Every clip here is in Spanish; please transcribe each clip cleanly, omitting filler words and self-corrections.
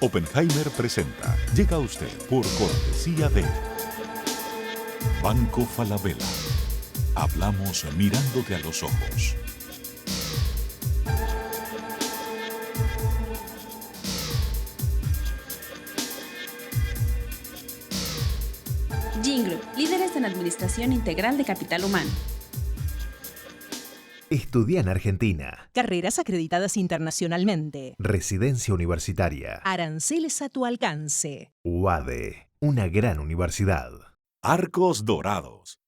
Oppenheimer presenta. Llega a usted por cortesía de Banco Falabella. Hablamos mirándote a los ojos. Gingroup, líderes en administración integral de capital humano. Estudia en Argentina. Carreras acreditadas internacionalmente. Residencia universitaria. Aranceles a tu alcance. UADE, una gran universidad. Arcos Dorados.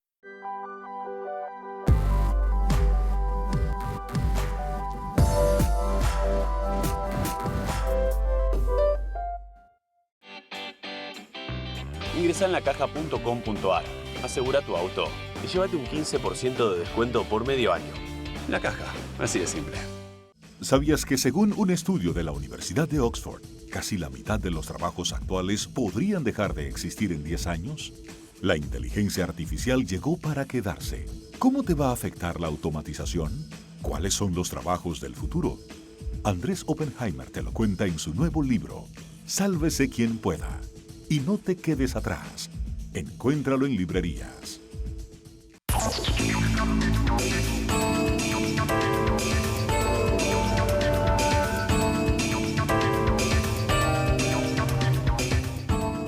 Ingresa en lacaja.com.ar, asegura tu auto y llévate un 15% de descuento por medio año. La Caja, así de simple. ¿Sabías que según un estudio de la Universidad de Oxford, casi la mitad de los trabajos actuales podrían dejar de existir en 10 años? La inteligencia artificial llegó para quedarse. ¿Cómo te va a afectar la automatización? ¿Cuáles son los trabajos del futuro? Andrés Oppenheimer te lo cuenta en su nuevo libro, Sálvese quien pueda. Y no te quedes atrás. Encuéntralo en librerías.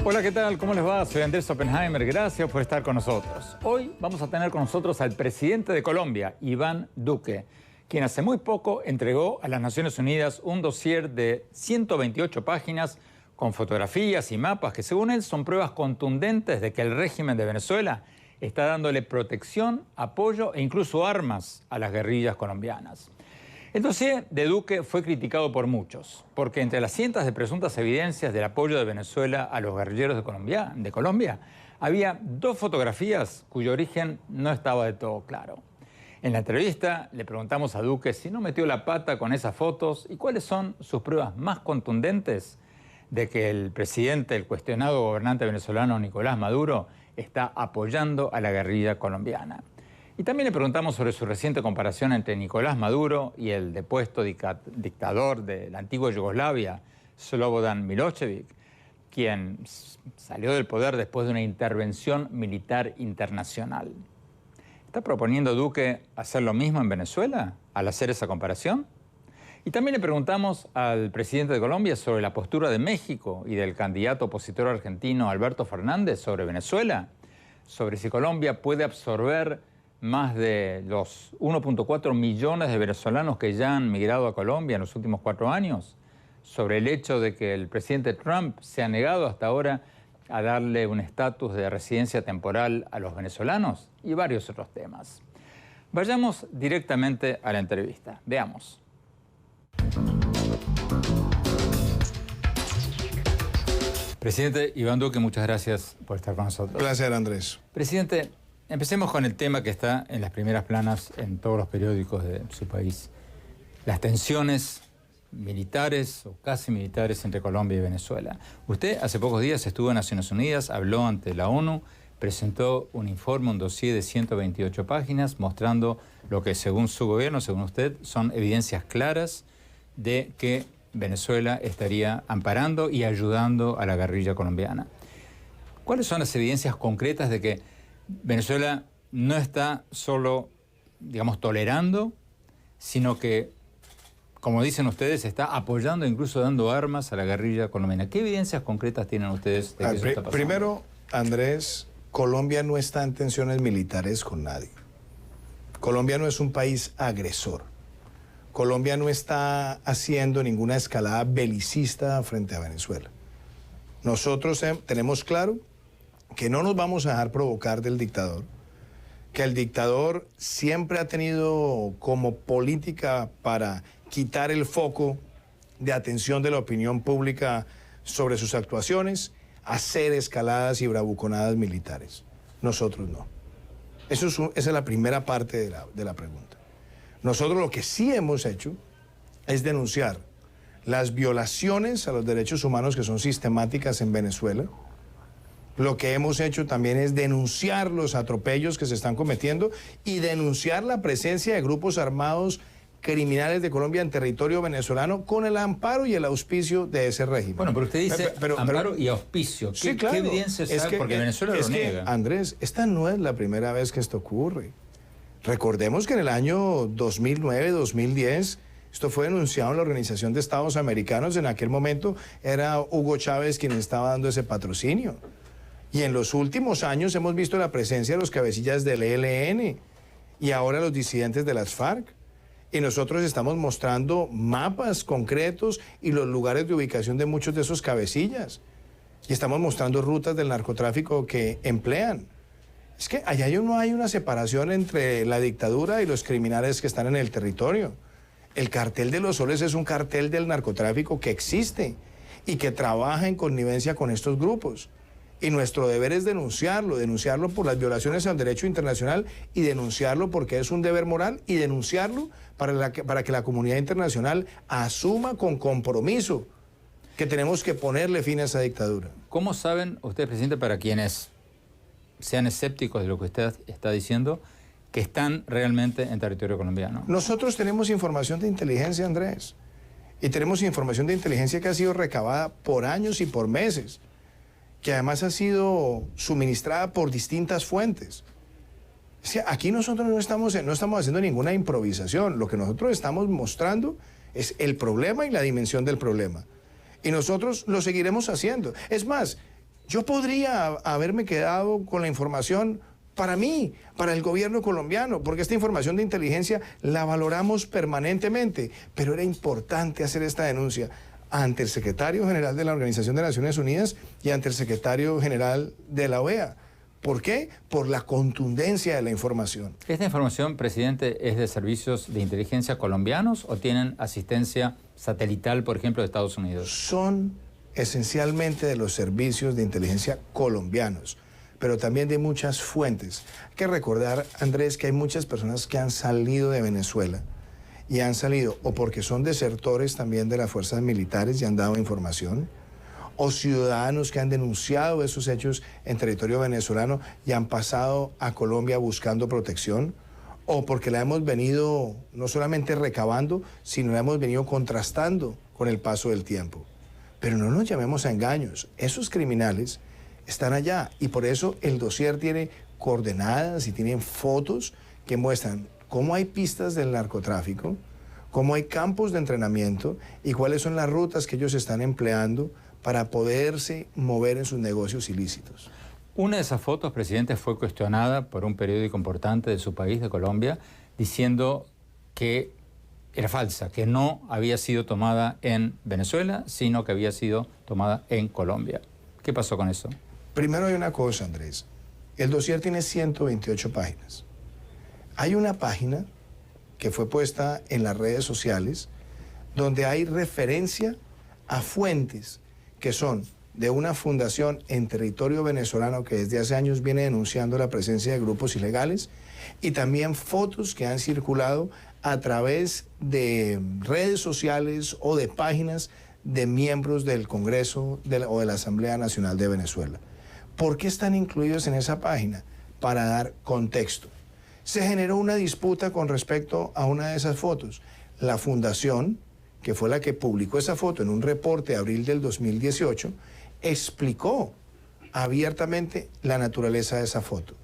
Hola, ¿qué tal? ¿Cómo les va? Soy Andrés Oppenheimer. Gracias por estar con nosotros. Hoy vamos a tener con nosotros al presidente de Colombia, Iván Duque, quien hace muy poco entregó a las Naciones Unidas un dossier de 128 páginas con fotografías y mapas que, según él, son pruebas contundentes de que el régimen de Venezuela está dándole protección, apoyo e incluso armas a las guerrillas colombianas. El dossier de Duque fue criticado por muchos, porque entre las cientos de presuntas evidencias del apoyo de Venezuela a los guerrilleros de Colombia, había dos fotografías cuyo origen no estaba de todo claro. En la entrevista le preguntamos a Duque si no metió la pata con esas fotos y cuáles son sus pruebas más contundentes de que el presidente, el cuestionado gobernante venezolano Nicolás Maduro, está apoyando a la guerrilla colombiana. Y también le preguntamos sobre su reciente comparación entre Nicolás Maduro y el depuesto dictador de la antigua Yugoslavia, Slobodan Milošević, quien salió del poder después de una intervención militar internacional. ¿Está proponiendo Duque hacer lo mismo en Venezuela al hacer esa comparación? Y también le preguntamos al presidente de Colombia sobre la postura de México y del candidato opositor argentino Alberto Fernández sobre Venezuela, sobre si Colombia puede absorber más de los 1.4 millones de venezolanos que ya han migrado a Colombia en los últimos 4 años, sobre el hecho de que el presidente Trump se ha negado hasta ahora a darle un estatus de residencia temporal a los venezolanos y varios otros temas. Vayamos directamente a la entrevista. Veamos. Presidente Iván Duque, muchas gracias por estar con nosotros. Placer, Andrés. Presidente, empecemos con el tema que está en las primeras planas en todos los periódicos de su país. Las tensiones militares o casi militares entre Colombia y Venezuela. Usted hace pocos días estuvo en Naciones Unidas, habló ante la ONU, presentó un informe, un dossier de 128 páginas mostrando lo que según su gobierno, según usted, son evidencias claras de que Venezuela estaría amparando y ayudando a la guerrilla colombiana. ¿Cuáles son las evidencias concretas de que Venezuela no está solo, digamos, tolerando, sino que, como dicen ustedes, está apoyando, incluso dando armas a la guerrilla colombiana? ¿Qué evidencias concretas tienen ustedes de que eso está pasando? Primero, Andrés, Colombia no está en tensiones militares con nadie. Colombia no es un país agresor. Colombia no está haciendo ninguna escalada belicista frente a Venezuela. Nosotros tenemos claro que no nos vamos a dejar provocar del dictador, que el dictador siempre ha tenido como política para quitar el foco de atención de la opinión pública sobre sus actuaciones, hacer escaladas y bravuconadas militares. Nosotros no. Esa es la primera parte de la pregunta. Nosotros lo que sí hemos hecho es denunciar las violaciones a los derechos humanos que son sistemáticas en Venezuela. Lo que hemos hecho también es denunciar los atropellos que se están cometiendo y denunciar la presencia de grupos armados criminales de Colombia en territorio venezolano con el amparo y el auspicio de ese régimen. Bueno, pero usted dice amparo y auspicio. ¿Qué, sí, claro. ¿Qué evidencia sabe? Porque Venezuela lo niega. Andrés, esta no es la primera vez que esto ocurre. Recordemos que en el año 2009, 2010, esto fue denunciado en la Organización de Estados Americanos. En aquel momento era Hugo Chávez quien estaba dando ese patrocinio. Y en los últimos años hemos visto la presencia de los cabecillas del ELN y ahora los disidentes de las FARC. Y nosotros estamos mostrando mapas concretos y los lugares de ubicación de muchos de esos cabecillas. Y estamos mostrando rutas del narcotráfico que emplean. Es que allá no hay una separación entre la dictadura y los criminales que están en el territorio. El cartel de los soles es un cartel del narcotráfico que existe y que trabaja en connivencia con estos grupos. Y nuestro deber es denunciarlo por las violaciones al derecho internacional y denunciarlo porque es un deber moral y denunciarlo para que la comunidad internacional asuma con compromiso que tenemos que ponerle fin a esa dictadura. ¿Cómo saben ustedes, presidente, para quienes sean escépticos de lo que usted está diciendo, que están realmente en territorio colombiano? Nosotros tenemos información de inteligencia, Andrés, y tenemos información de inteligencia que ha sido recabada por años y por meses, que además ha sido suministrada por distintas fuentes. Es que aquí nosotros no estamos haciendo ninguna improvisación. Lo que nosotros estamos mostrando es el problema y la dimensión del problema. Y nosotros lo seguiremos haciendo. Es más, yo podría haberme quedado con la información para mí, para el gobierno colombiano, porque esta información de inteligencia la valoramos permanentemente. Pero era importante hacer esta denuncia ante el secretario general de la Organización de Naciones Unidas y ante el secretario general de la OEA. ¿Por qué? Por la contundencia de la información. ¿Esta información, presidente, es de servicios de inteligencia colombianos o tienen asistencia satelital, por ejemplo, de Estados Unidos? Son esencialmente de los servicios de inteligencia colombianos, pero también de muchas fuentes. Hay que recordar, Andrés, que hay muchas personas que han salido de Venezuela y han salido o porque son desertores también de las fuerzas militares y han dado información, o ciudadanos que han denunciado esos hechos en territorio venezolano y han pasado a Colombia buscando protección, o porque la hemos venido no solamente recabando, sino la hemos venido contrastando con el paso del tiempo. Pero no nos llamemos a engaños, esos criminales están allá y por eso el dossier tiene coordenadas y tienen fotos que muestran cómo hay pistas del narcotráfico, cómo hay campos de entrenamiento y cuáles son las rutas que ellos están empleando para poderse mover en sus negocios ilícitos. Una de esas fotos, presidente, fue cuestionada por un periódico importante de su país, de Colombia, diciendo que era falsa, que no había sido tomada en Venezuela, sino que había sido tomada en Colombia. ¿Qué pasó con eso? Primero hay una cosa, Andrés. El dossier tiene 128 páginas. Hay una página que fue puesta en las redes sociales donde hay referencia a fuentes que son de una fundación en territorio venezolano que desde hace años viene denunciando la presencia de grupos ilegales y también fotos que han circulado a través de redes sociales o de páginas de miembros del Congreso o de la Asamblea Nacional de Venezuela. ¿Por qué están incluidos en esa página? Para dar contexto. Se generó una disputa con respecto a una de esas fotos. La fundación, que fue la que publicó esa foto en un reporte de abril del 2018, explicó abiertamente la naturaleza de esa foto.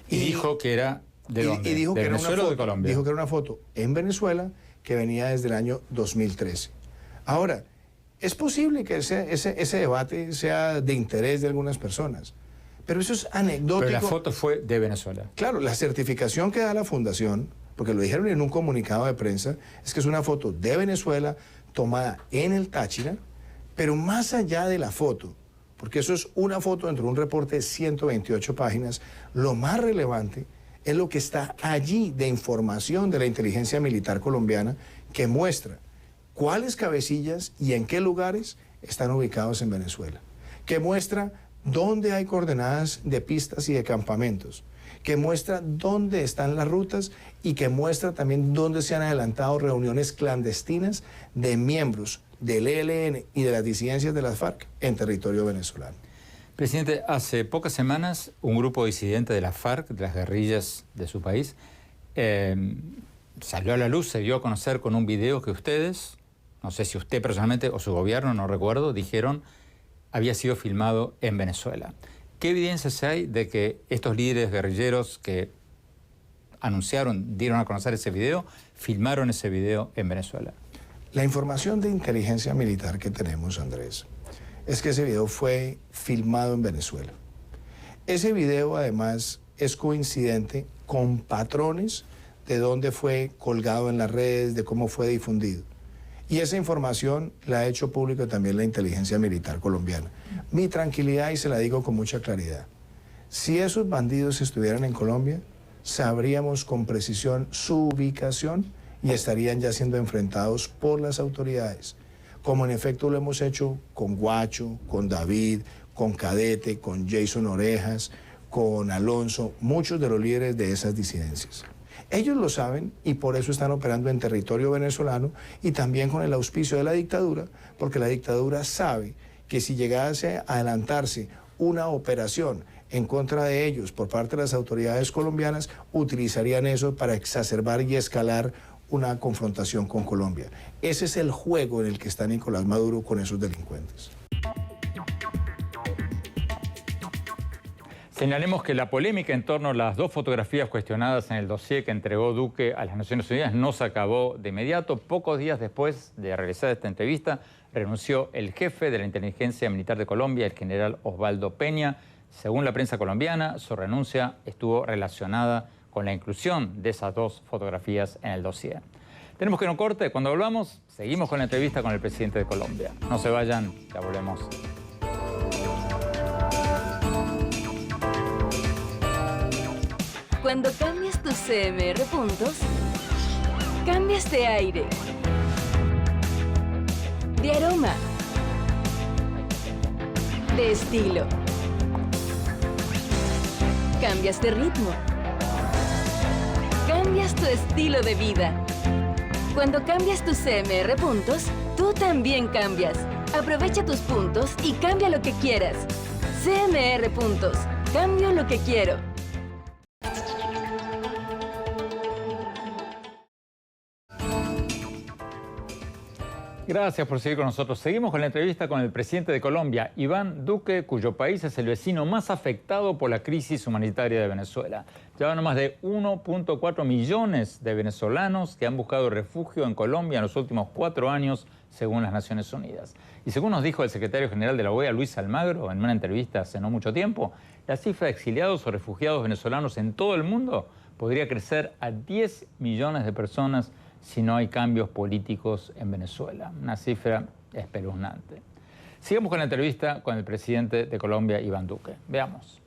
Y dijo que era ¿de dónde? Y dijo ¿De que era una Venezuela o de foto, Colombia? dijo que era una foto en Venezuela que venía desde el año 2013. Ahora, es posible que ese debate sea de interés de algunas personas, pero eso es anecdótico. Pero la foto fue de Venezuela. Claro, la certificación que da la fundación, porque lo dijeron en un comunicado de prensa, es que es una foto de Venezuela tomada en el Táchira, pero más allá de la foto, porque eso es una foto dentro de un reporte de 128 páginas, lo más relevante es lo que está allí de información de la inteligencia militar colombiana que muestra cuáles cabecillas y en qué lugares están ubicados en Venezuela, que muestra dónde hay coordenadas de pistas y de campamentos, que muestra dónde están las rutas y que muestra también dónde se han adelantado reuniones clandestinas de miembros del ELN y de las disidencias de las FARC en territorio venezolano. Presidente, hace pocas semanas un grupo disidente de las FARC, de las guerrillas de su país, salió a la luz, se dio a conocer con un video que ustedes, no sé si usted personalmente o su gobierno, no recuerdo, dijeron había sido filmado en Venezuela. ¿Qué evidencias hay de que estos líderes guerrilleros que anunciaron, dieron a conocer ese video, filmaron ese video en Venezuela? La información de inteligencia militar que tenemos, Andrés, es que ese video fue filmado en Venezuela. Ese video, además, es coincidente con patrones de dónde fue colgado en las redes, de cómo fue difundido. Y esa información la ha hecho pública también la inteligencia militar colombiana. Mi tranquilidad, y se la digo con mucha claridad, si esos bandidos estuvieran en Colombia, sabríamos con precisión su ubicación y estarían ya siendo enfrentados por las autoridades, como en efecto lo hemos hecho con Guacho, con David, con Cadete, con Jason Orejas, con Alonso, muchos de los líderes de esas disidencias. Ellos lo saben y por eso están operando en territorio venezolano y también con el auspicio de la dictadura, porque la dictadura sabe que si llegase a adelantarse una operación en contra de ellos por parte de las autoridades colombianas, utilizarían eso para exacerbar y escalar una confrontación con Colombia. Ese es el juego en el que está Nicolás Maduro con esos delincuentes. Señalemos que la polémica en torno a las dos fotografías cuestionadas en el dossier que entregó Duque a las Naciones Unidas no se acabó de inmediato. Pocos días después de realizar esta entrevista, renunció el jefe de la Inteligencia Militar de Colombia, el general Osvaldo Peña. Según la prensa colombiana, su renuncia estuvo relacionada con la inclusión de esas dos fotografías en el dossier. Tenemos que ir a un corte. Cuando volvamos, seguimos con la entrevista con el presidente de Colombia. No se vayan, ya volvemos. Cuando cambias tus CMR puntos, cambias de aire, de aroma, de estilo, cambias de ritmo, cambias tu estilo de vida. Cuando cambias tus CMR puntos, tú también cambias. Aprovecha tus puntos y cambia lo que quieras. CMR puntos, cambio lo que quiero. Gracias por seguir con nosotros. Seguimos con la entrevista con el presidente de Colombia, Iván Duque, cuyo país es el vecino más afectado por la crisis humanitaria de Venezuela. Ya van más de 1.4 millones de venezolanos que han buscado refugio en Colombia en los últimos 4 años, según las Naciones Unidas. Y según nos dijo el secretario general de la OEA, Luis Almagro, en una entrevista hace no mucho tiempo, la cifra de exiliados o refugiados venezolanos en todo el mundo podría crecer a 10 millones de personas si no hay cambios políticos en Venezuela. Una cifra espeluznante. Sigamos con la entrevista con el presidente de Colombia, Iván Duque. Veamos.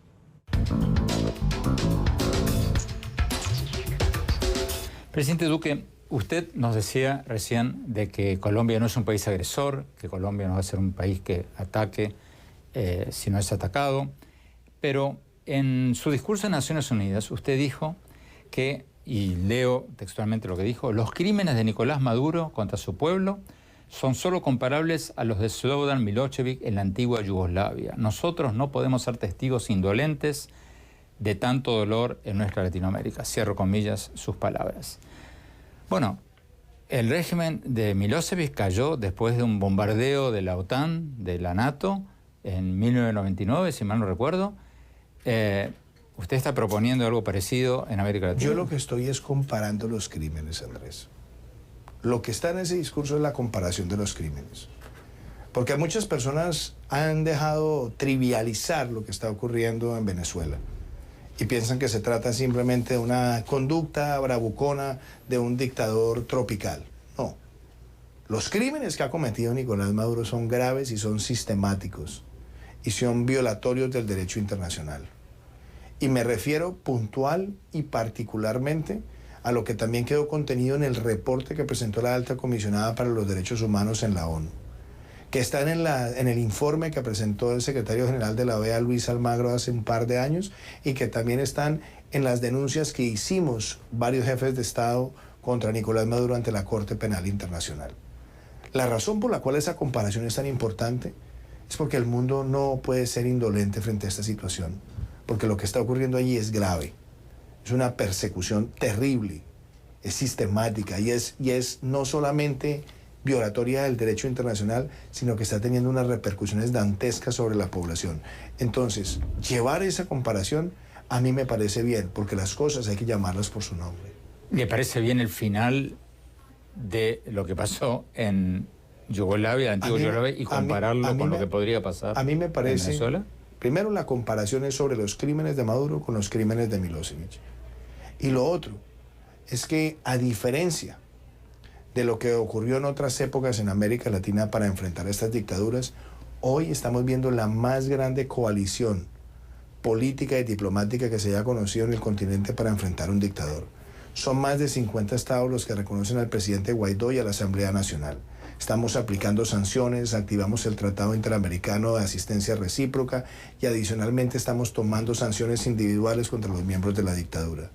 Presidente Duque, usted nos decía recién de que Colombia no es un país agresor, que Colombia no va a ser un país que ataque si no es atacado, pero en su discurso en Naciones Unidas usted dijo que, y leo textualmente lo que dijo, los crímenes de Nicolás Maduro contra su pueblo son solo comparables a los de Slobodan Milošević en la antigua Yugoslavia. Nosotros no podemos ser testigos indolentes de tanto dolor en nuestra Latinoamérica. Cierro comillas sus palabras. Bueno, el régimen de Milošević cayó después de un bombardeo de la OTAN, de la NATO, en 1999, si mal no recuerdo. ¿Usted está proponiendo algo parecido en América Latina? Yo lo que estoy es comparando los crímenes, Andrés. Lo que está en ese discurso es la comparación de los crímenes. Porque muchas personas han dejado trivializar lo que está ocurriendo en Venezuela y piensan que se trata simplemente de una conducta bravucona de un dictador tropical. No. Los crímenes que ha cometido Nicolás Maduro son graves y son sistemáticos y son violatorios del derecho internacional. Y me refiero puntual y particularmente a lo que también quedó contenido en el reporte que presentó la Alta Comisionada para los Derechos Humanos en la ONU, que está en el informe que presentó el secretario general de la OEA, Luis Almagro, hace un par de años, y que también están en las denuncias que hicimos varios jefes de Estado contra Nicolás Maduro ante la Corte Penal Internacional. La razón por la cual esa comparación es tan importante es porque el mundo no puede ser indolente frente a esta situación, porque lo que está ocurriendo allí es grave. Es una persecución terrible. es sistemática y es no solamente violatoria del derecho internacional, sino que está teniendo unas repercusiones dantescas sobre la población. Entonces, llevar esa comparación a mí me parece bien, porque las cosas hay que llamarlas por su nombre. ¿Le parece bien el final de lo que pasó en Yugoslavia, antigua Yugoslavia, y compararlo con lo que podría pasar a mí me parece, en Venezuela? Primero, la comparación es sobre los crímenes de Maduro con los crímenes de Milosevic. Y lo otro es que, a diferencia de lo que ocurrió en otras épocas en América Latina para enfrentar estas dictaduras, hoy estamos viendo la más grande coalición política y diplomática que se haya conocido en el continente para enfrentar un dictador. Son más de 50 estados los que reconocen al presidente Guaidó y a la Asamblea Nacional. Estamos aplicando sanciones, activamos el Tratado Interamericano de Asistencia Recíproca y adicionalmente estamos tomando sanciones individuales contra los miembros de la dictadura.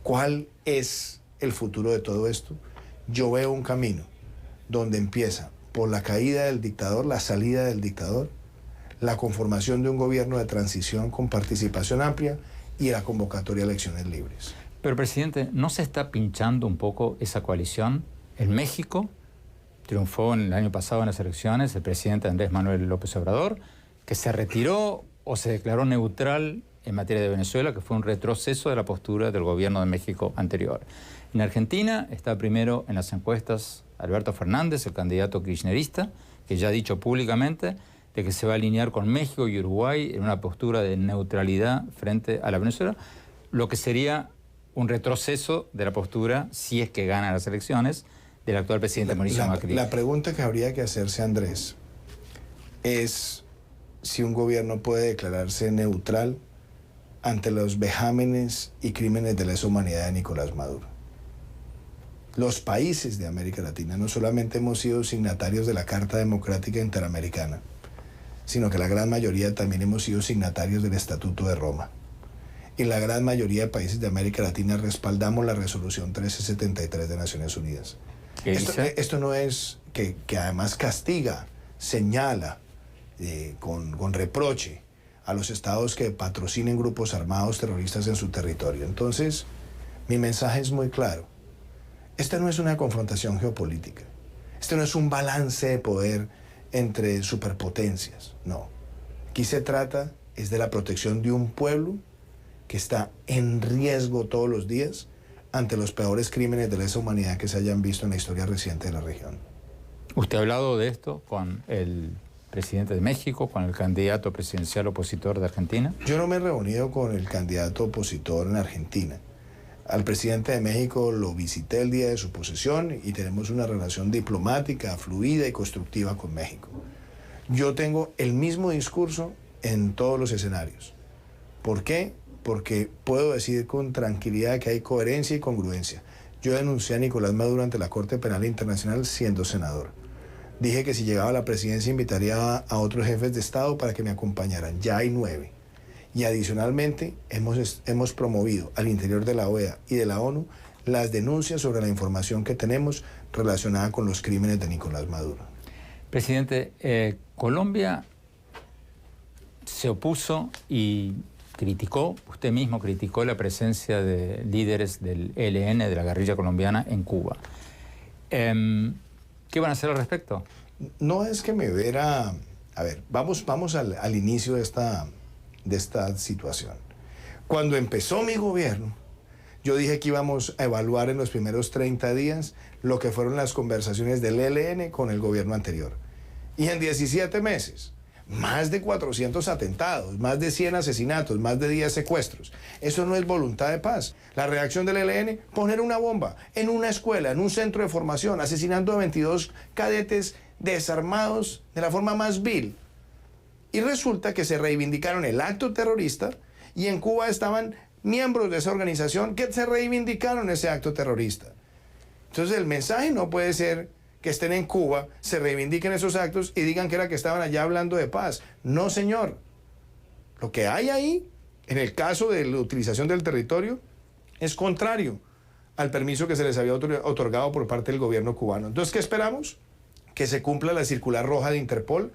¿Cuál es el futuro de todo esto? Yo veo un camino donde empieza por la caída del dictador, la salida del dictador, la conformación de un gobierno de transición con participación amplia y la convocatoria a elecciones libres. Pero, presidente, ¿no se está pinchando un poco esa coalición? En México triunfó en el año pasado en las elecciones el presidente Andrés Manuel López Obrador, que se retiró o se declaró neutral en materia de Venezuela, que fue un retroceso de la postura del gobierno de México anterior. En Argentina está primero en las encuestas Alberto Fernández, el candidato kirchnerista, que ya ha dicho públicamente de que se va a alinear con México y Uruguay en una postura de neutralidad frente a la Venezuela, lo que sería un retroceso de la postura, si es que gana las elecciones, del actual presidente Mauricio Macri. La pregunta que habría que hacerse, Andrés, es si un gobierno puede declararse neutral ante los vejámenes y crímenes de lesa humanidad de Nicolás Maduro. Los países de América Latina no solamente hemos sido signatarios de la Carta Democrática Interamericana, sino que la gran mayoría también hemos sido signatarios del Estatuto de Roma. Y la gran mayoría de países de América Latina respaldamos la Resolución 1373 de Naciones Unidas. Esto no es que además castiga, señala con reproche a los estados que patrocinen grupos armados terroristas en su territorio. Entonces, mi mensaje es muy claro. Esta no es una confrontación geopolítica. Este no es un balance de poder entre superpotencias. No. Aquí se trata es de la protección de un pueblo que está en riesgo todos los días ante los peores crímenes de lesa humanidad que se hayan visto en la historia reciente de la región. ¿Usted ha hablado de esto con el presidente de México, con el candidato presidencial opositor de Argentina? Yo no me he reunido con el candidato opositor en Argentina. Al presidente de México lo visité el día de su posesión y tenemos una relación diplomática, fluida y constructiva con México. Yo tengo el mismo discurso en todos los escenarios. ¿Por qué? Porque puedo decir con tranquilidad que hay coherencia y congruencia. Yo denuncié a Nicolás Maduro ante la Corte Penal Internacional siendo senador. Dije que si llegaba a la presidencia invitaría a otros jefes de Estado para que me acompañaran. Ya hay 9. Y adicionalmente hemos promovido al interior de la OEA y de la ONU las denuncias sobre la información que tenemos relacionada con los crímenes de Nicolás Maduro. Presidente, Colombia se opuso y criticó, usted mismo criticó la presencia de líderes del ELN, de la guerrilla colombiana, en Cuba. ¿Qué van a hacer al respecto? No es que me viera... A ver, vamos al inicio de esta situación. Cuando empezó mi gobierno, yo dije que íbamos a evaluar en los primeros 30 días lo que fueron las conversaciones del ELN con el gobierno anterior. Y en 17 meses, más de 400 atentados, más de 100 asesinatos, más de 10 secuestros. Eso no es voluntad de paz. La reacción del ELN, poner una bomba en una escuela, en un centro de formación, asesinando a 22 cadetes desarmados de la forma más vil. Y resulta que se reivindicaron el acto terrorista y en Cuba estaban miembros de esa organización que se reivindicaron ese acto terrorista. Entonces el mensaje no puede ser que estén en Cuba, se reivindiquen esos actos y digan que era que estaban allá hablando de paz. No, señor. Lo que hay ahí, en el caso de la utilización del territorio, es contrario al permiso que se les había otorgado por parte del gobierno cubano. Entonces, ¿qué esperamos? Que se cumpla la circular roja de Interpol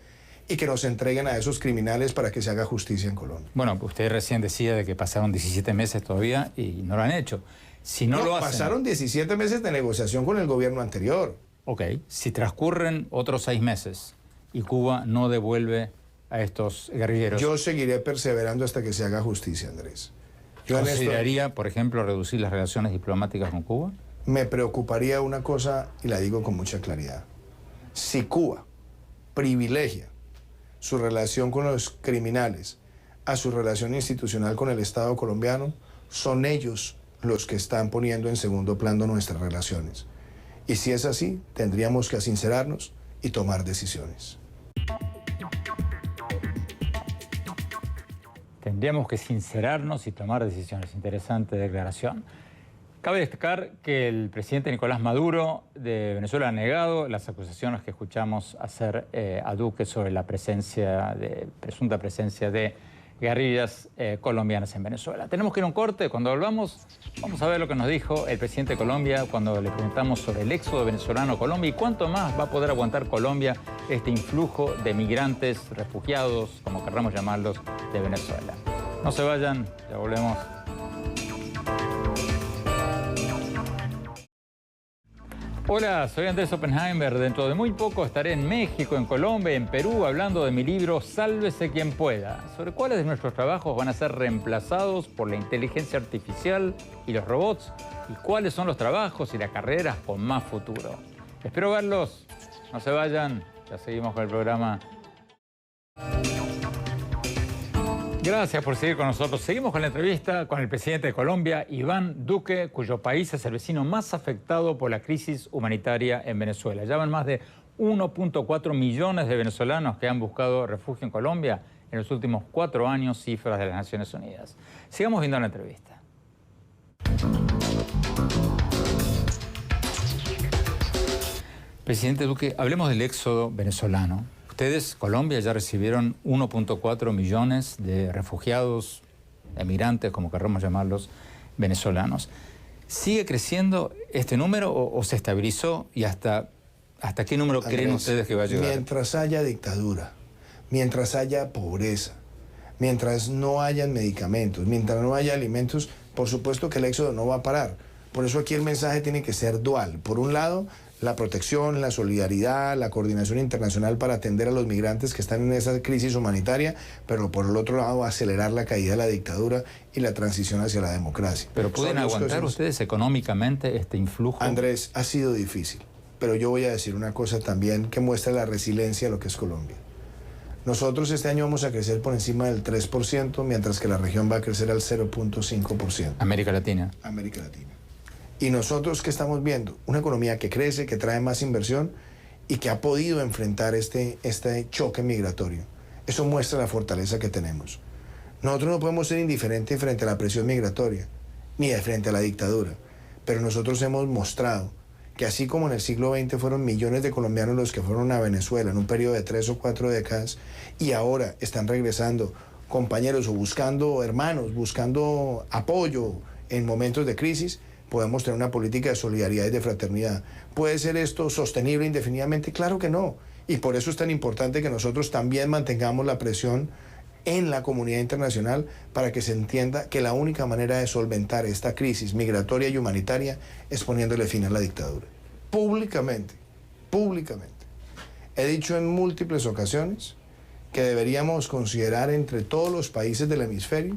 y que nos entreguen a esos criminales para que se haga justicia en Colombia. Bueno, usted recién decía de que pasaron 17 meses todavía y no lo han hecho. Si no lo hacen... Pasaron 17 meses de negociación con el gobierno anterior. Ok, si transcurren otros 6 meses y Cuba no devuelve a estos guerrilleros... Yo seguiré perseverando hasta que se haga justicia, Andrés. Yo ¿Consideraría, por ejemplo, reducir las relaciones diplomáticas con Cuba? Me preocuparía una cosa, y la digo con mucha claridad. Si Cuba privilegia su relación con los criminales a su relación institucional con el Estado colombiano, son ellos los que están poniendo en segundo plano nuestras relaciones. Y si es así, tendríamos que sincerarnos y tomar decisiones. Tendríamos que sincerarnos y tomar decisiones. Interesante declaración. Cabe destacar que el presidente Nicolás Maduro de Venezuela ha negado las acusaciones que escuchamos hacer a Duque sobre la presunta presencia de guerrillas colombianas en Venezuela. Tenemos que ir a un corte. Cuando volvamos, vamos a ver lo que nos dijo el presidente de Colombia cuando le preguntamos sobre el éxodo venezolano a Colombia y cuánto más va a poder aguantar Colombia este influjo de migrantes, refugiados, como querramos llamarlos, de Venezuela. No se vayan, ya volvemos. Hola, soy Andrés Oppenheimer. Dentro de muy poco estaré en México, en Colombia, en Perú, hablando de mi libro Sálvese quien pueda, sobre cuáles de nuestros trabajos van a ser reemplazados por la inteligencia artificial y los robots, y cuáles son los trabajos y las carreras con más futuro. Espero verlos. No se vayan, ya seguimos con el programa. Gracias por seguir con nosotros. Seguimos con la entrevista con el presidente de Colombia, Iván Duque, cuyo país es el vecino más afectado por la crisis humanitaria en Venezuela. Ya van más de 1.4 millones de venezolanos que han buscado refugio en Colombia en los últimos 4 años, cifras de las Naciones Unidas. Sigamos viendo la entrevista. Presidente Duque, hablemos del éxodo venezolano. Ustedes, Colombia, ya recibieron 1.4 millones de refugiados, emigrantes, como querramos llamarlos, venezolanos. ¿Sigue creciendo este número o se estabilizó? ¿Y hasta qué número creen ustedes que va a llegar? Mientras haya dictadura, mientras haya pobreza, mientras no hayan medicamentos, mientras no haya alimentos, por supuesto que el éxodo no va a parar. Por eso aquí el mensaje tiene que ser dual. Por un lado, la protección, la solidaridad, la coordinación internacional para atender a los migrantes que están en esa crisis humanitaria, pero por el otro lado acelerar la caída de la dictadura y la transición hacia la democracia. ¿Pero pueden aguantar ustedes económicamente este influjo? Andrés, ha sido difícil, pero yo voy a decir una cosa también que muestra la resiliencia de lo que es Colombia. Nosotros este año vamos a crecer por encima del 3%, mientras que la región va a crecer al 0.5%. América Latina. América Latina. Y nosotros, ¿qué estamos viendo? Una economía que crece, que trae más inversión y que ha podido enfrentar este choque migratorio. Eso muestra la fortaleza que tenemos. Nosotros no podemos ser indiferentes frente a la presión migratoria, ni de frente a la dictadura. Pero nosotros hemos mostrado que así como en el siglo XX fueron millones de colombianos los que fueron a Venezuela en un periodo de 3 o 4 décadas, y ahora están regresando compañeros o buscando hermanos, buscando apoyo en momentos de crisis, podemos tener una política de solidaridad y de fraternidad. ¿Puede ser esto sostenible indefinidamente? Claro que no. Y por eso es tan importante que nosotros también mantengamos la presión en la comunidad internacional para que se entienda que la única manera de solventar esta crisis migratoria y humanitaria es poniéndole fin a la dictadura. Públicamente, públicamente. He dicho en múltiples ocasiones que deberíamos considerar entre todos los países del hemisferio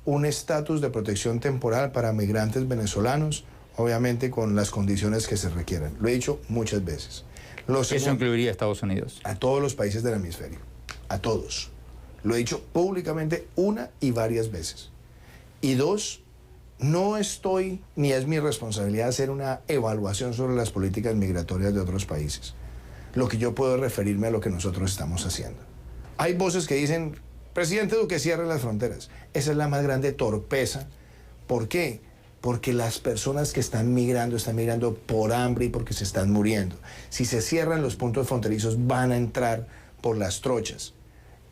un estatus de protección temporal para migrantes venezolanos, obviamente con las condiciones que se requieran. Lo he dicho muchas veces. ¿Eso incluiría a Estados Unidos? A todos los países del hemisferio, a todos. Lo he dicho públicamente una y varias veces. Y 2, no estoy, ni es mi responsabilidad hacer una evaluación sobre las políticas migratorias de otros países. Lo que yo puedo es referirme a lo que nosotros estamos haciendo. Hay voces que dicen, presidente Duque, cierre las fronteras. Esa es la más grande torpeza. ¿Por qué? Porque las personas que están migrando por hambre y porque se están muriendo. Si se cierran los puntos fronterizos, van a entrar por las trochas.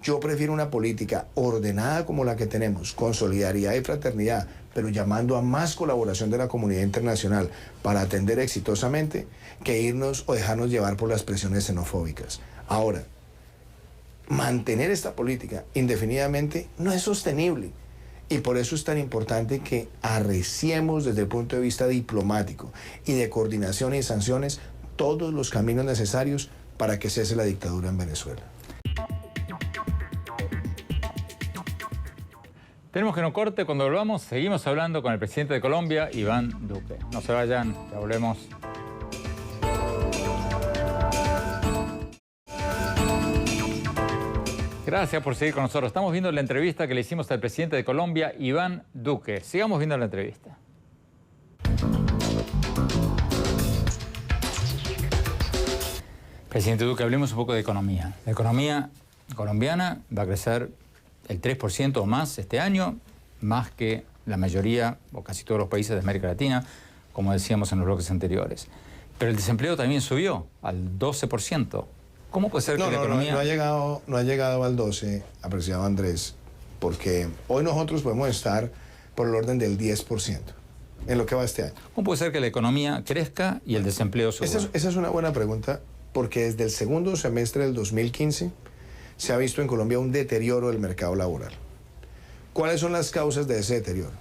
Yo prefiero una política ordenada como la que tenemos, con solidaridad y fraternidad, pero llamando a más colaboración de la comunidad internacional para atender exitosamente, que irnos o dejarnos llevar por las presiones xenofóbicas. Ahora, mantener esta política indefinidamente no es sostenible. Y por eso es tan importante que arreciemos desde el punto de vista diplomático y de coordinación y sanciones todos los caminos necesarios para que cese la dictadura en Venezuela. Tenemos que no corte. Cuando volvamos, seguimos hablando con el presidente de Colombia, Iván Duque. No se vayan, ya volvemos. Gracias por seguir con nosotros. Estamos viendo la entrevista que le hicimos al presidente de Colombia, Iván Duque. Sigamos viendo la entrevista. Presidente Duque, hablemos un poco de economía. La economía colombiana va a crecer el 3% o más este año, más que la mayoría o casi todos los países de América Latina, como decíamos en los bloques anteriores. Pero el desempleo también subió al 12%. ¿Cómo puede ser que la economía...? No ha llegado al 12, apreciado Andrés, porque hoy nosotros podemos estar por el orden del 10% en lo que va este año. ¿Cómo puede ser que la economía crezca y el desempleo suba? Esa es una buena pregunta, porque desde el segundo semestre del 2015 se ha visto en Colombia un deterioro del mercado laboral. ¿Cuáles son las causas de ese deterioro?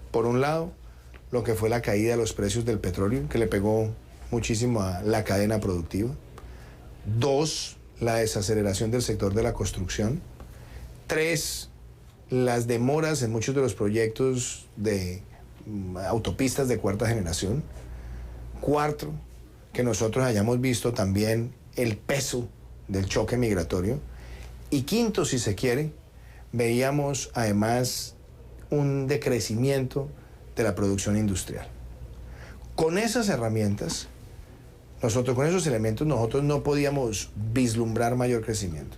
Por un lado, lo que fue la caída de los precios del petróleo, que le pegó muchísimo a la cadena productiva. 2, la desaceleración del sector de la construcción. 3, las demoras en muchos de los proyectos de autopistas de cuarta generación. 4, que nosotros hayamos visto también el peso del choque migratorio. Y 5, si se quiere, veíamos además un decrecimiento de la producción industrial. Con esas herramientas, con esos elementos, nosotros no podíamos vislumbrar mayor crecimiento.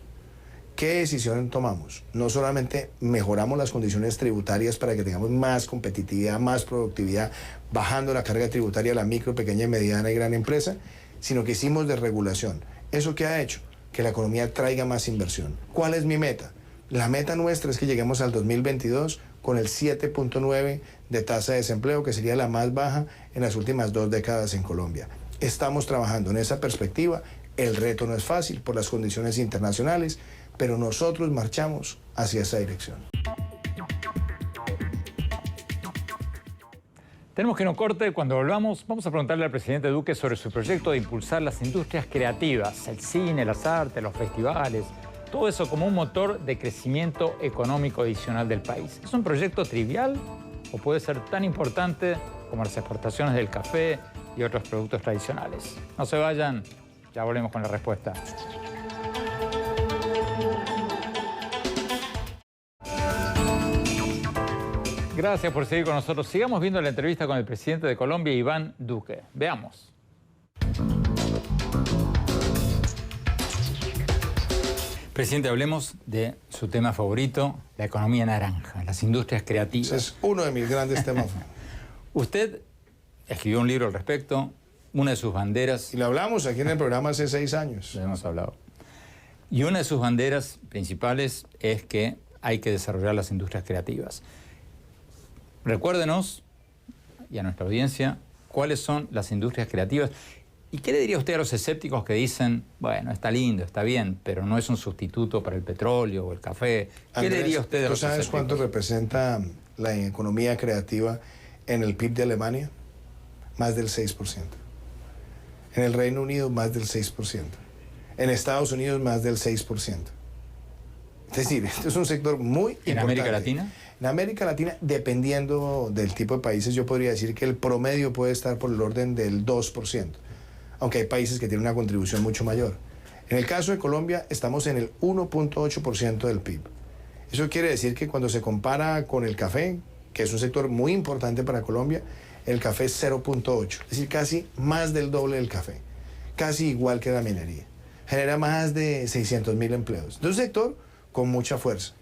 ¿Qué decisión tomamos? No solamente mejoramos las condiciones tributarias para que tengamos más competitividad, más productividad, bajando la carga tributaria a la micro, pequeña, mediana y gran empresa, sino que hicimos desregulación. ¿Eso qué ha hecho? Que la economía traiga más inversión. ¿Cuál es mi meta? La meta nuestra es que lleguemos al 2022 con el 7.9 de tasa de desempleo, que sería la más baja en las últimas 2 décadas en Colombia. Estamos trabajando en esa perspectiva. El reto no es fácil por las condiciones internacionales, pero nosotros marchamos hacia esa dirección. Tenemos que no corte. Cuando volvamos, vamos a preguntarle al presidente Duque sobre su proyecto de impulsar las industrias creativas, el cine, las artes, los festivales, todo eso como un motor de crecimiento económico adicional del país. ¿Es un proyecto trivial o puede ser tan importante como las exportaciones del café y otros productos tradicionales? No se vayan, ya volvemos con la respuesta. Gracias por seguir con nosotros. Sigamos viendo la entrevista con el presidente de Colombia, Iván Duque. Veamos. Presidente, hablemos de su tema favorito, la economía naranja, las industrias creativas. Ese es uno de mis grandes temas. Usted escribió un libro al respecto, una de sus banderas... Y lo hablamos aquí en el programa hace 6 años. Lo hemos hablado. Y una de sus banderas principales es que hay que desarrollar las industrias creativas. Recuérdenos, y a nuestra audiencia, cuáles son las industrias creativas. ¿Y qué le diría usted a los escépticos que dicen, bueno, está lindo, está bien, pero no es un sustituto para el petróleo o el café? ¿Qué Andrés, le diría usted a los escépticos? ¿Tú sabes cuánto representa la economía creativa en el PIB de Alemania? Más del 6%. En el Reino Unido, más del 6%. En Estados Unidos, más del 6%. Es decir, este es un sector muy importante. ¿En América Latina? En América Latina, dependiendo del tipo de países, yo podría decir que el promedio puede estar por el orden del 2%, aunque hay países que tienen una contribución mucho mayor. En el caso de Colombia, estamos en el 1.8% del PIB. Eso quiere decir que cuando se compara con el café, que es un sector muy importante para Colombia, el café es 0.8, es decir, casi más del doble del café, casi igual que la minería. Genera más de 600.000 empleos. Es un sector con mucha fuerza.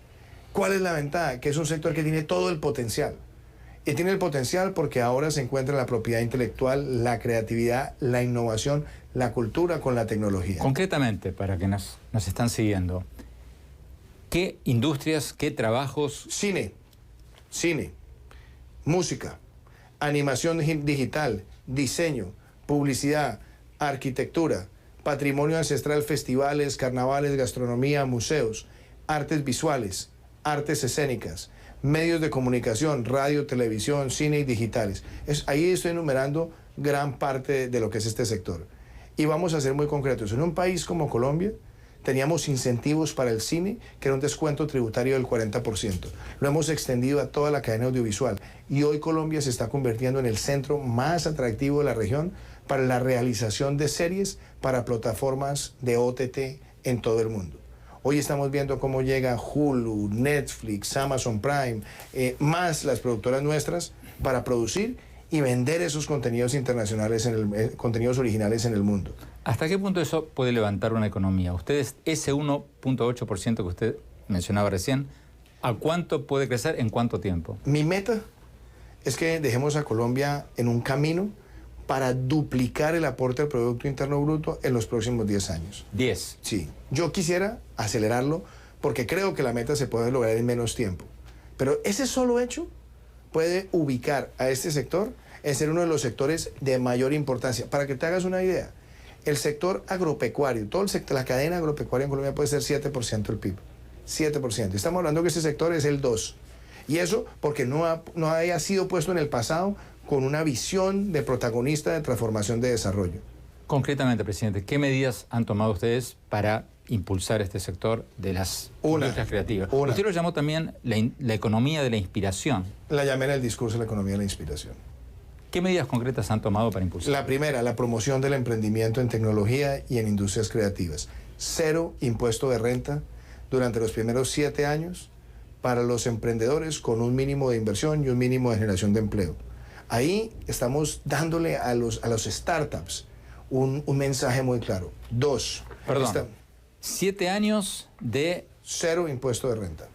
¿Cuál es la ventaja? Que es un sector que tiene todo el potencial. Y tiene el potencial porque ahora se encuentra la propiedad intelectual, la creatividad, la innovación, la cultura con la tecnología. Concretamente, para que nos están siguiendo, ¿qué industrias, qué trabajos? Cine, música, animación digital, diseño, publicidad, arquitectura, patrimonio ancestral, festivales, carnavales, gastronomía, museos, artes visuales, artes escénicas, medios de comunicación, radio, televisión, cine y digitales. Ahí estoy enumerando gran parte de lo que es este sector. Y vamos a ser muy concretos. En un país como Colombia, teníamos incentivos para el cine, que era un descuento tributario del 40%. Lo hemos extendido a toda la cadena audiovisual. Y hoy Colombia se está convirtiendo en el centro más atractivo de la región para la realización de series para plataformas de OTT en todo el mundo. Hoy estamos viendo cómo llega Hulu, Netflix, Amazon Prime, más las productoras nuestras para producir y vender esos contenidos internacionales, contenidos originales en el mundo. ¿Hasta qué punto eso puede levantar una economía? Ustedes, ese 1.8% que usted mencionaba recién, ¿a cuánto puede crecer en cuánto tiempo? Mi meta es que dejemos a Colombia en un camino para duplicar el aporte del Producto Interno Bruto en los próximos 10 años. ¿10? Sí. Yo quisiera acelerarlo porque creo que la meta se puede lograr en menos tiempo. Pero ese solo hecho puede ubicar a este sector en ser uno de los sectores de mayor importancia. Para que te hagas una idea, el sector agropecuario, la cadena agropecuaria en Colombia puede ser 7% del PIB. 7%. Estamos hablando que ese sector es el 2%. Y eso porque no haya sido puesto en el pasado con una visión de protagonista de transformación de desarrollo. Concretamente, presidente, ¿qué medidas han tomado ustedes para impulsar este sector de las industrias creativas? Usted lo llamó también la economía de la inspiración. La llamé en el discurso de la economía de la inspiración. ¿Qué medidas concretas han tomado para impulsar? La primera, la promoción del emprendimiento en tecnología y en industrias creativas. 0 impuesto de renta durante los primeros 7 años para los emprendedores con un mínimo de inversión y un mínimo de generación de empleo. Ahí estamos dándole a los startups un mensaje muy claro. 2. Perdón, 7 años de... 0 impuesto de renta.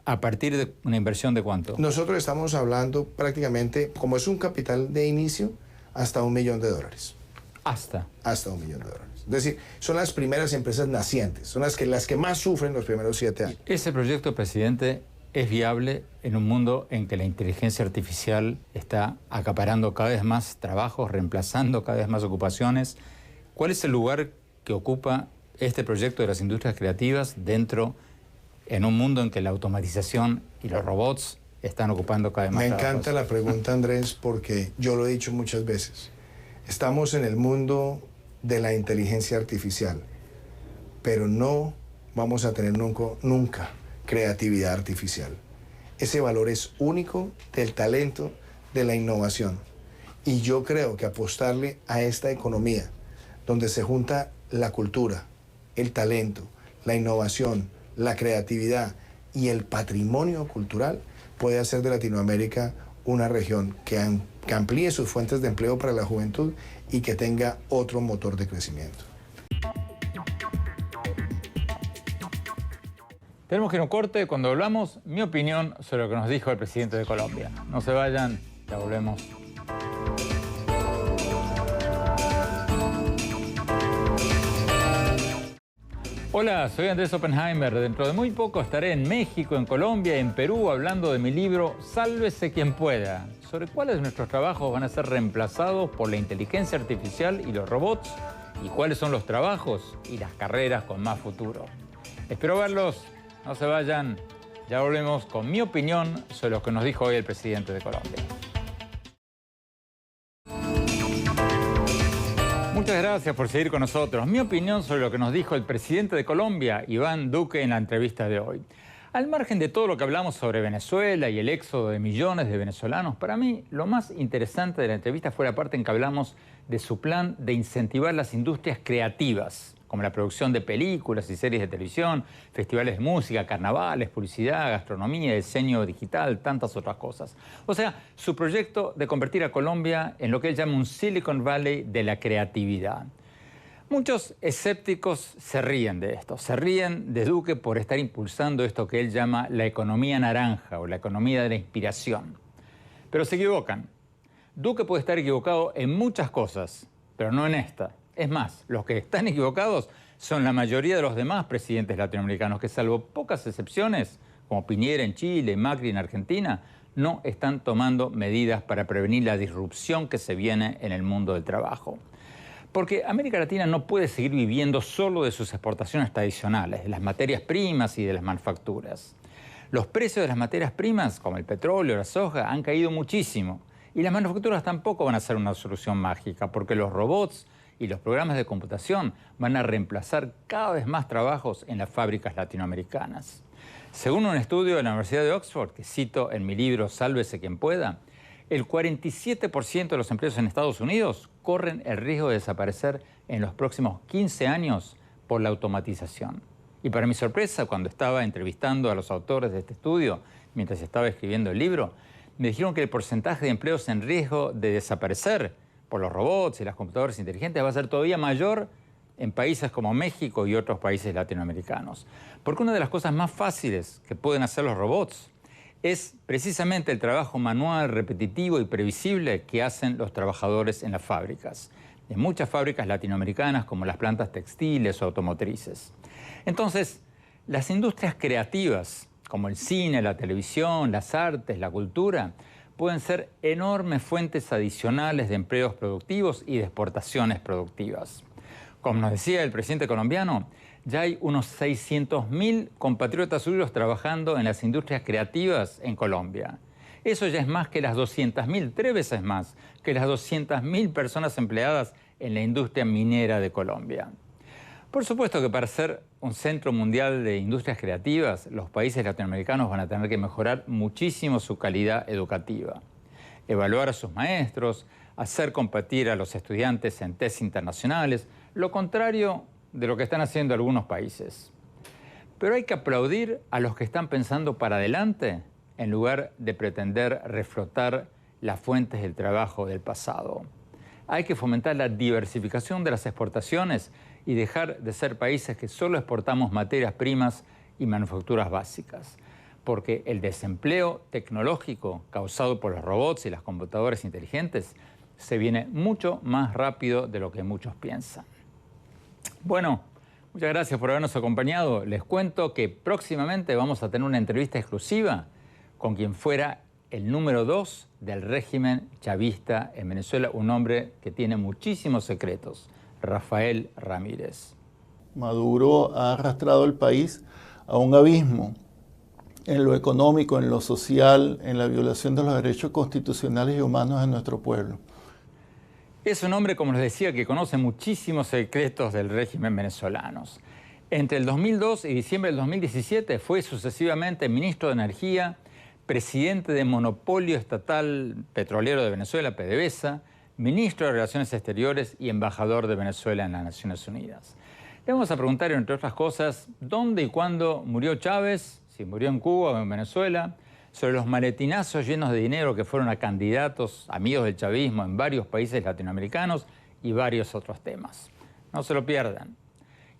¿A partir de una inversión de cuánto? Nosotros estamos hablando prácticamente, como es un capital de inicio, hasta $1 millón. ¿Hasta? Hasta $1 millón. Es decir, son las primeras empresas nacientes, son las que más sufren los primeros 7 años. ¿Ese proyecto, presidente, es viable en un mundo en que la inteligencia artificial está acaparando cada vez más trabajos, reemplazando cada vez más ocupaciones? ¿Cuál es el lugar que ocupa este proyecto de las industrias creativas en un mundo en que la automatización y los robots están ocupando cada vez más trabajos? Me encanta la pregunta, Andrés, porque yo lo he dicho muchas veces. Estamos en el mundo de la inteligencia artificial, pero no vamos a tener nunca creatividad artificial. Ese valor es único del talento, de la innovación. Y yo creo que apostarle a esta economía, donde se junta la cultura, el talento, la innovación, la creatividad y el patrimonio cultural, puede hacer de Latinoamérica una región que amplíe sus fuentes de empleo para la juventud y que tenga otro motor de crecimiento. Tenemos que ir a un corte. Cuando volvamos, mi opinión sobre lo que nos dijo el presidente de Colombia. No se vayan, ya volvemos. Hola, soy Andrés Oppenheimer. Dentro de muy poco estaré en México, en Colombia y en Perú hablando de mi libro Sálvese quien pueda, sobre cuáles de nuestros trabajos van a ser reemplazados por la inteligencia artificial y los robots y cuáles son los trabajos y las carreras con más futuro. Espero verlos. No se vayan. Ya volvemos con mi opinión sobre lo que nos dijo hoy el presidente de Colombia. Muchas gracias por seguir con nosotros. Mi opinión sobre lo que nos dijo el presidente de Colombia, Iván Duque, en la entrevista de hoy. Al margen de todo lo que hablamos sobre Venezuela y el éxodo de millones de venezolanos, para mí lo más interesante de la entrevista fue la parte en que hablamos de su plan de incentivar las industrias creativas, como la producción de películas y series de televisión, festivales de música, carnavales, publicidad, gastronomía, diseño digital, tantas otras cosas. O sea, su proyecto de convertir a Colombia en lo que él llama un Silicon Valley de la creatividad. Muchos escépticos se ríen de esto, se ríen de Duque por estar impulsando esto que él llama la economía naranja o la economía de la inspiración. Pero se equivocan. Duque puede estar equivocado en muchas cosas, pero no en esta. Es más, los que están equivocados son la mayoría de los demás presidentes latinoamericanos que, salvo pocas excepciones, como Piñera en Chile, Macri en Argentina, no están tomando medidas para prevenir la disrupción que se viene en el mundo del trabajo. Porque América Latina no puede seguir viviendo solo de sus exportaciones tradicionales, de las materias primas y de las manufacturas. Los precios de las materias primas, como el petróleo, la soja, han caído muchísimo. Y las manufacturas tampoco van a ser una solución mágica, porque los robots y los programas de computación van a reemplazar cada vez más trabajos en las fábricas latinoamericanas. Según un estudio de la Universidad de Oxford, que cito en mi libro Sálvese quien pueda, el 47% de los empleos en Estados Unidos corren el riesgo de desaparecer en los próximos 15 años por la automatización. Y para mi sorpresa, cuando estaba entrevistando a los autores de este estudio, mientras estaba escribiendo el libro, me dijeron que el porcentaje de empleos en riesgo de desaparecer por los robots y las computadoras inteligentes va a ser todavía mayor en países como México y otros países latinoamericanos. Porque una de las cosas más fáciles que pueden hacer los robots es precisamente el trabajo manual, repetitivo y previsible que hacen los trabajadores en las fábricas, de muchas fábricas latinoamericanas como las plantas textiles o automotrices. Entonces, las industrias creativas, como el cine, la televisión, las artes, la cultura, pueden ser enormes fuentes adicionales de empleos productivos y de exportaciones productivas. Como nos decía el presidente colombiano, ya hay unos 600.000 compatriotas suyos trabajando en las industrias creativas en Colombia. Eso ya es más que las 200.000, 3 veces más que las 200.000 personas empleadas en la industria minera de Colombia. Por supuesto que para ser un centro mundial de industrias creativas, los países latinoamericanos van a tener que mejorar muchísimo su calidad educativa. Evaluar a sus maestros, hacer competir a los estudiantes en tests internacionales, lo contrario de lo que están haciendo algunos países. Pero hay que aplaudir a los que están pensando para adelante en lugar de pretender reflotar las fuentes del trabajo del pasado. Hay que fomentar la diversificación de las exportaciones y dejar de ser países que solo exportamos materias primas y manufacturas básicas. Porque el desempleo tecnológico causado por los robots y las computadoras inteligentes se viene mucho más rápido de lo que muchos piensan. Bueno, muchas gracias por habernos acompañado. Les cuento que próximamente vamos a tener una entrevista exclusiva con quien fuera el número 2 del régimen chavista en Venezuela, un hombre que tiene muchísimos secretos, Rafael Ramírez. Maduro ha arrastrado al país a un abismo en lo económico, en lo social, en la violación de los derechos constitucionales y humanos de nuestro pueblo. Es un hombre, como les decía, que conoce muchísimos secretos del régimen venezolanos. Entre el 2002 y diciembre del 2017 fue sucesivamente ministro de Energía, presidente de Monopolio Estatal Petrolero de Venezuela, PDVSA, ministro de Relaciones Exteriores y embajador de Venezuela en las Naciones Unidas. Le vamos a preguntar, entre otras cosas, dónde y cuándo murió Chávez, si murió en Cuba o en Venezuela, sobre los maletinazos llenos de dinero que fueron a candidatos amigos del chavismo en varios países latinoamericanos y varios otros temas. No se lo pierdan.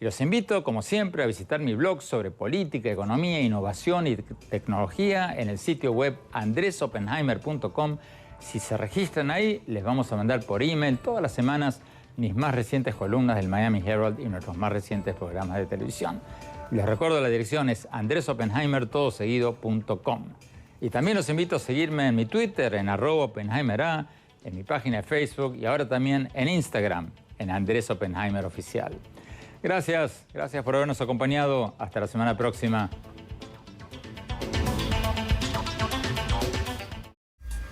Y los invito, como siempre, a visitar mi blog sobre política, economía, innovación y tecnología en el sitio web andresopenheimer.com. Si se registran ahí, les vamos a mandar por email todas las semanas mis más recientes columnas del Miami Herald y nuestros más recientes programas de televisión. Les recuerdo, la dirección es andresopenheimer.com. Y también los invito a seguirme en mi Twitter, en @OpenheimerA, en mi página de Facebook y ahora también en Instagram, en Andrés Oppenheimer Oficial. Gracias por habernos acompañado. Hasta la semana próxima.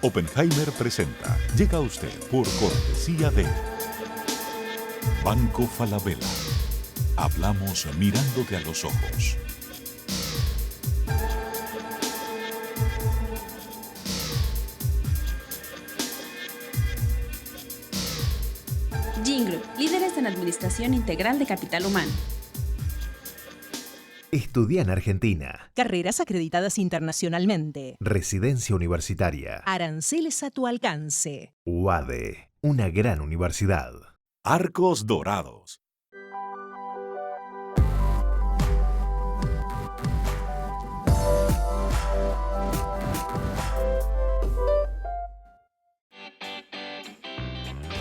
Oppenheimer presenta. Llega a usted por cortesía de Banco Falabella. Hablamos mirándote a los ojos. Gingroup, líderes en administración integral de capital humano. Estudia en Argentina. Carreras acreditadas internacionalmente. Residencia universitaria. Aranceles a tu alcance. UADE, una gran universidad. Arcos Dorados.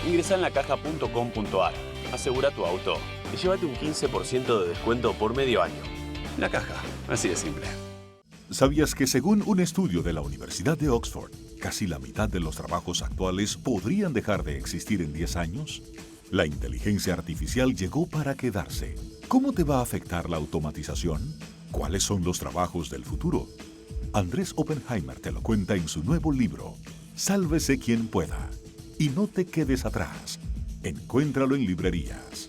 Ingresa en lacaja.com.ar, asegura tu auto y llévate un 15% de descuento por medio año. La Caja, así de simple. ¿Sabías que según un estudio de la Universidad de Oxford, casi la mitad de los trabajos actuales podrían dejar de existir en 10 años? La inteligencia artificial llegó para quedarse. ¿Cómo te va a afectar la automatización? ¿Cuáles son los trabajos del futuro? Andrés Oppenheimer te lo cuenta en su nuevo libro, Sálvese quien pueda. Y no te quedes atrás. Encuéntralo en librerías.